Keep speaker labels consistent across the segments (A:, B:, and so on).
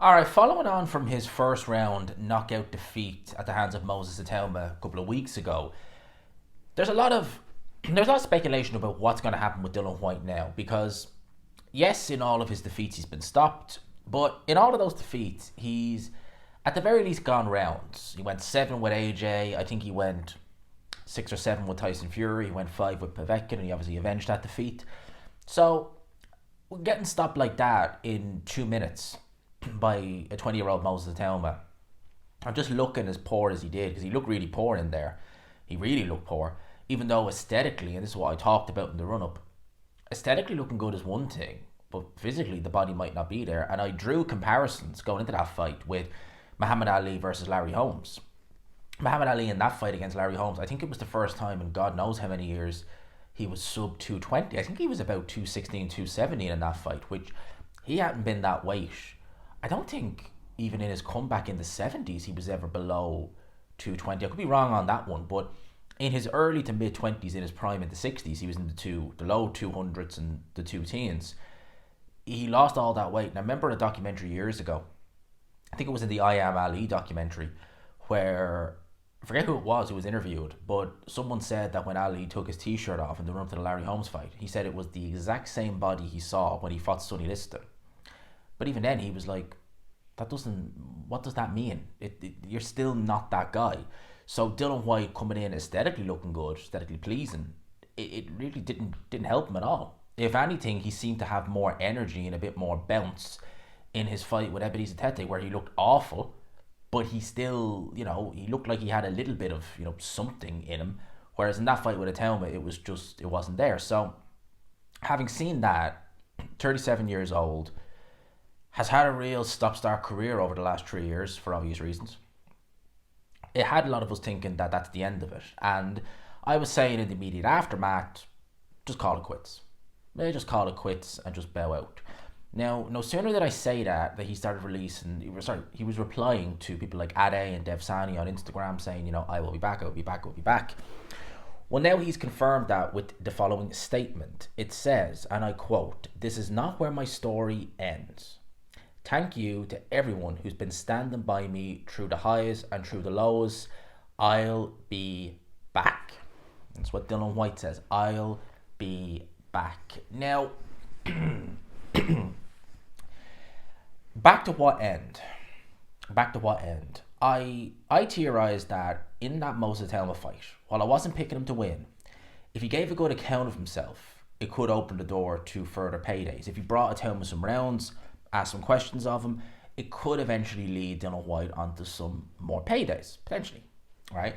A: All right, following on from his first round knockout defeat at the hands of Moses Itauma a couple of weeks ago, there's a lot of there's a lot of speculation about what's going to happen with Dillian Whyte now because yes, in all of his defeats he's been stopped, but in all of those defeats he's at the very least gone rounds. He went 7 with AJ. I think he went 6 or 7 with Tyson Fury. He went 5 with Povetkin, and he obviously avenged that defeat. So getting stopped like that in 2 minutes by a 20-year-old Moses Itauma, I'm just looking as poor as he did because he looked really poor in there. He really looked poor, even though aesthetically, and this is what I talked about in the run-up, aesthetically looking good is one thing, but physically the body might not be there. And I drew comparisons going into that fight with Muhammad Ali versus Larry Holmes. Muhammad Ali in that fight against Larry Holmes, I think it was the first time in God knows how many years he was sub 220. I think he was about 216, 217 in that fight, which he hadn't been that weight. I don't think even in his comeback in the 70s he was ever below 220. I could be wrong on that one, but in his early to mid 20s, in his prime in the 60s, he was in the low 200s and the two teens. He lost all that weight. And I remember in a documentary years ago, I think it was in the I Am Ali documentary, where I forget who it was who was interviewed, but someone said that when Ali took his t-shirt off in the run up to the Larry Holmes fight, he said it was the exact same body he saw when he fought Sonny Liston. But even then, he was like, what does that mean? You're still not that guy. So Dillian Whyte coming in aesthetically looking good, aesthetically pleasing, it really didn't help him at all. If anything, he seemed to have more energy and a bit more bounce in his fight with Ebenezer Tete, where he looked awful, but he still, he looked like he had a little bit of, something in him. Whereas in that fight with Itauma, it wasn't there. So having seen that, 37 years old, has had a real stop-start career over the last 3 years for obvious reasons. It had a lot of us thinking that that's the end of it. And I was saying in the immediate aftermath, just call it quits. Maybe just call it quits and just bow out. Now, no sooner did I say that he started releasing, he was replying to people like Ade and Dev Sani on Instagram saying, I will be back, I will be back, I will be back. Well, now he's confirmed that with the following statement. It says, and I quote, "This is not where my story ends. Thank you to everyone who's been standing by me through the highs and through the lows. I'll be back." That's what Dillian Whyte says. I'll be back. Now, back to what end? I theorised that in that Moses Itauma fight, while I wasn't picking him to win, if he gave a good account of himself, it could open the door to further paydays. If he brought Itauma some rounds, asked some questions of him, it could eventually lead Dillian Whyte onto some more paydays, potentially, right?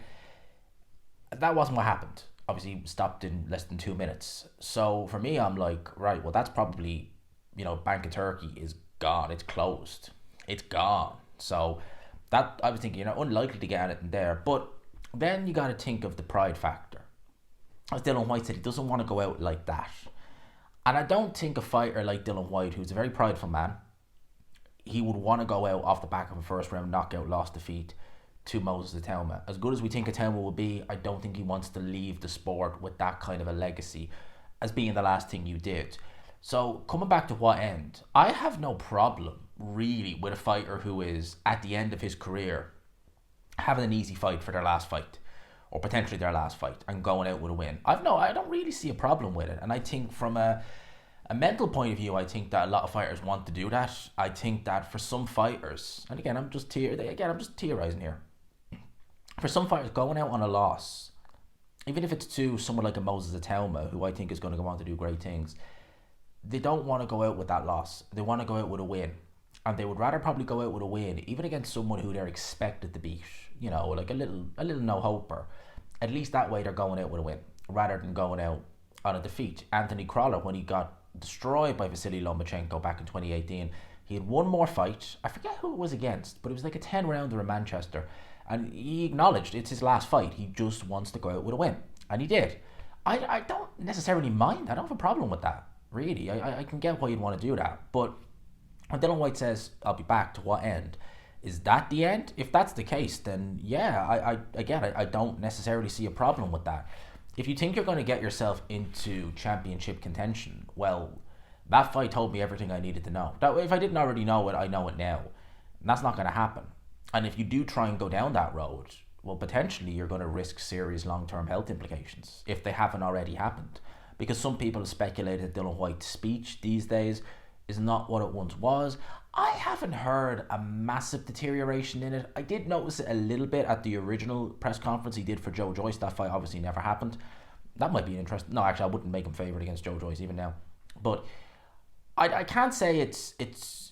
A: That wasn't what happened. Obviously, he stopped in less than 2 minutes. So for me, I'm like, right, well, that's probably, Bank of Turkey is gone. It's closed. It's gone. So that, I was thinking, unlikely to get anything there. But then you got to think of the pride factor. As Dillian Whyte said, he doesn't want to go out like that. And I don't think a fighter like Dillian Whyte, who's a very prideful man, he would want to go out off the back of a first round knockout loss defeat to Moses Itauma. As good as we think Itauma will be, I don't think he wants to leave the sport with that kind of a legacy as being the last thing you did. So coming back to what end, I have no problem really with a fighter who is at the end of his career having an easy fight for their last fight, or potentially their last fight, and going out with a win. I don't really see a problem with it. And I think from a mental point of view, I think that a lot of fighters want to do that. I think that for some fighters, and again, I'm just theorizing here. For some fighters, going out on a loss, even if it's to someone like a Moses Itauma, who I think is going to go on to do great things, they don't want to go out with that loss. They want to go out with a win. And they would rather probably go out with a win, even against someone who they're expected to beat, like a little no-hoper. At least that way they're going out with a win, rather than going out on a defeat. Anthony Crawler, when he got destroyed by Vasily Lomachenko back in 2018, he had one more fight. I forget who it was against, but it was like a 10-rounder in Manchester. And he acknowledged it's his last fight. He just wants to go out with a win. And he did. I don't necessarily mind. I don't have a problem with that, really. I can get why you'd want to do that. But when Dillian Whyte says, "I'll be back," to what end? Is that the end? If that's the case, then yeah, I don't necessarily see a problem with that. If you think you're going to get yourself into championship contention, well, that fight told me everything I needed to know. That if I didn't already know it, I know it now. And that's not going to happen. And if you do try and go down that road, well, potentially you're going to risk serious long-term health implications if they haven't already happened. Because some people have speculated that Dillian Whyte's speech these days is not what it once was. I haven't heard a massive deterioration in it. I did notice it a little bit at the original press conference he did for Joe Joyce. That fight obviously never happened. That might be an interesting... No, actually, I wouldn't make him favourite against Joe Joyce even now. But I can't say it's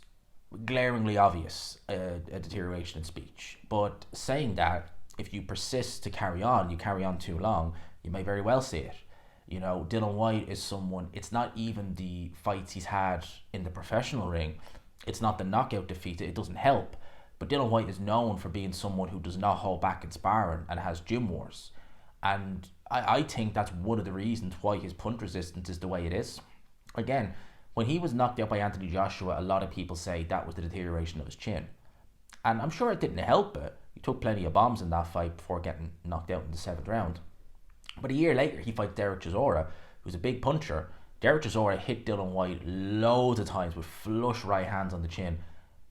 A: glaringly obvious a deterioration in speech. But saying that, if you persist to carry on, you carry on too long, you may very well see it. You know, Dillian Whyte is someone... It's not even the fights he's had in the professional ring. It's not the knockout defeat. It doesn't help. But Dillian Whyte is known for being someone who does not hold back in sparring and has gym wars. And I think that's one of the reasons why his punch resistance is the way it is. Again, when he was knocked out by Anthony Joshua, a lot of people say that was the deterioration of his chin. And I'm sure it didn't help it. He took plenty of bombs in that fight before getting knocked out in the 7th round. But a year later, he fights Derek Chisora, who's a big puncher. Derek Chisora hit Dillian Whyte loads of times with flush right hands on the chin.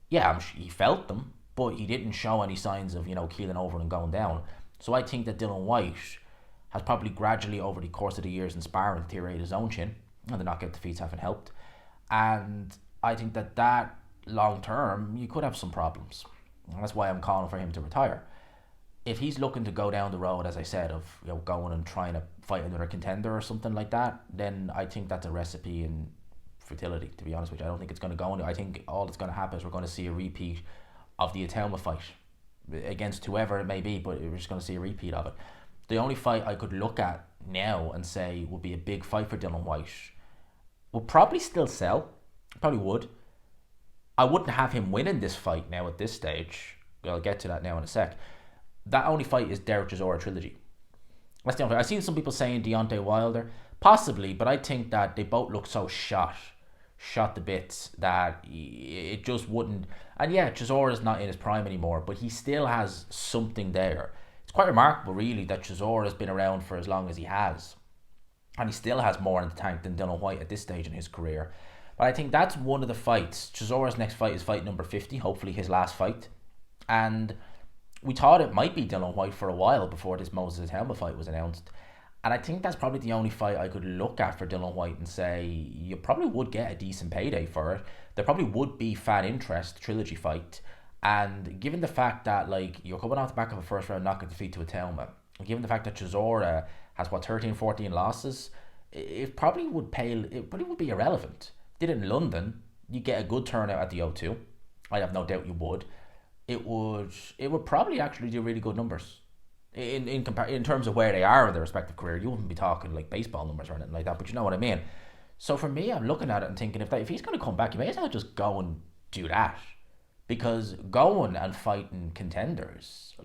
A: Yeah, he felt them, but he didn't show any signs of, keeling over and going down. So I think that Dillian Whyte has probably gradually, over the course of the years in sparring, deteriorated his own chin, and the knockout defeats haven't helped. And I think that long term, you could have some problems. And that's why I'm calling for him to retire. If he's looking to go down the road, as I said, of going and trying to fight another contender or something like that, then I think that's a recipe in fertility, to be honest with you. I don't think it's going to go into... I think all that's going to happen is we're going to see a repeat of the Itauma fight against whoever it may be, but we're just going to see a repeat of it. The only fight I could look at now and say would be a big fight for Dillian Whyte would probably still sell. Probably would. I wouldn't have him winning this fight now at this stage. I'll get to that now in a sec. That only fight is Derek Chisora Trilogy. That's the only fight. I've seen some people saying Deontay Wilder. Possibly, but I think that they both look so shot to bits that it just wouldn't... And yeah, Chisora's not in his prime anymore, but he still has something there. It's quite remarkable, really, that Chisora's been around for as long as he has. And he still has more in the tank than Dillian Whyte at this stage in his career. But I think that's one of the fights. Chisora's next fight is fight number 50, hopefully his last fight. And we thought it might be Dillian Whyte for a while before this Moses Itauma fight was announced. And I think that's probably the only fight I could look at for Dillian Whyte and say, you probably would get a decent payday for it. There probably would be fan interest, Trilogy fight. And given the fact that, you're coming off the back of a first round knockout defeat to Itauma, and given the fact that Chisora has, 13, 14 losses, it probably would be irrelevant. Did it in London, you get a good turnout at the O2. I have no doubt you would. It would probably actually do really good numbers. In terms of where they are in their respective career. You wouldn't be talking like baseball numbers or anything like that, but you know what I mean. So for me, I'm looking at it and thinking, if he's going to come back, you may as well just go and do that. Because going and fighting contenders,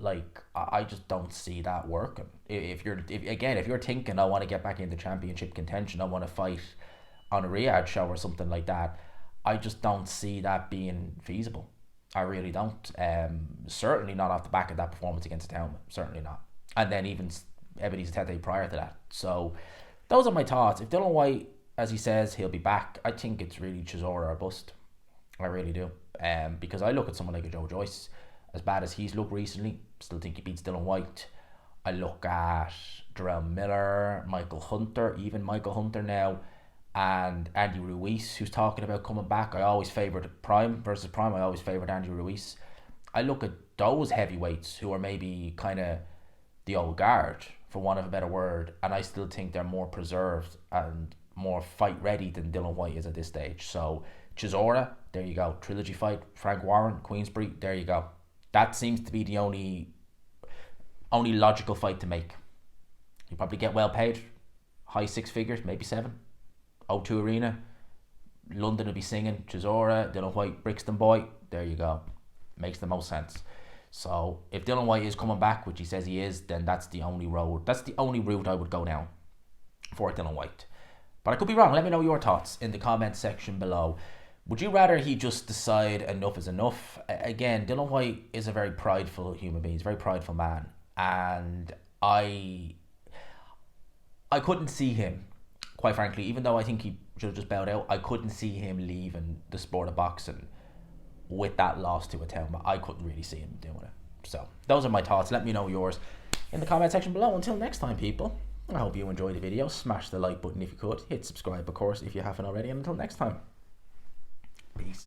A: I just don't see that working. If you're thinking, I want to get back into championship contention, I want to fight on a Riyadh show or something like that, I just don't see that being feasible. I really don't. Certainly not off the back of that performance against Itauma. Certainly not. And then even Ebenezer Tete prior to that. So those are my thoughts. If Dillian Whyte, as he says, he'll be back, I think it's really Chisora or bust. I really do. Because I look at someone like a Joe Joyce, as bad as he's looked recently, still think he beats Dillian Whyte. I look at Jarrell Miller, Michael Hunter now, and Andy Ruiz, who's talking about coming back. I always favoured Prime versus Prime. I always favoured Andy Ruiz. I look at those heavyweights who are maybe kind of the old guard, for want of a better word, and I still think they're more preserved and more fight ready than Dillian Whyte is at this stage. So Chisora, there you go. Trilogy fight. Frank Warren, Queensbury, there you go. That seems to be the only logical fight to make. You probably get well paid, high 6 figures, maybe 7. O2 Arena, London will be singing Chisora, Dillian Whyte, Brixton boy. There you go. Makes the most sense. So if Dillian Whyte is coming back, which he says he is, then that's the only road. That's the only route I would go down for Dillian Whyte. But I could be wrong. Let me know your thoughts in the comment section below. Would you rather he just decide enough is enough? Again, Dillian Whyte is a very prideful human being. He's a very prideful man. And I couldn't see him, quite frankly, even though I think he should have just bowed out, I couldn't see him leaving the sport of boxing with that loss to Itauma. I couldn't really see him doing it. So those are my thoughts. Let me know yours in the comment section below. Until next time, people, I hope you enjoyed the video. Smash the like button if you could. Hit subscribe, of course, if you haven't already. And until next time, peace.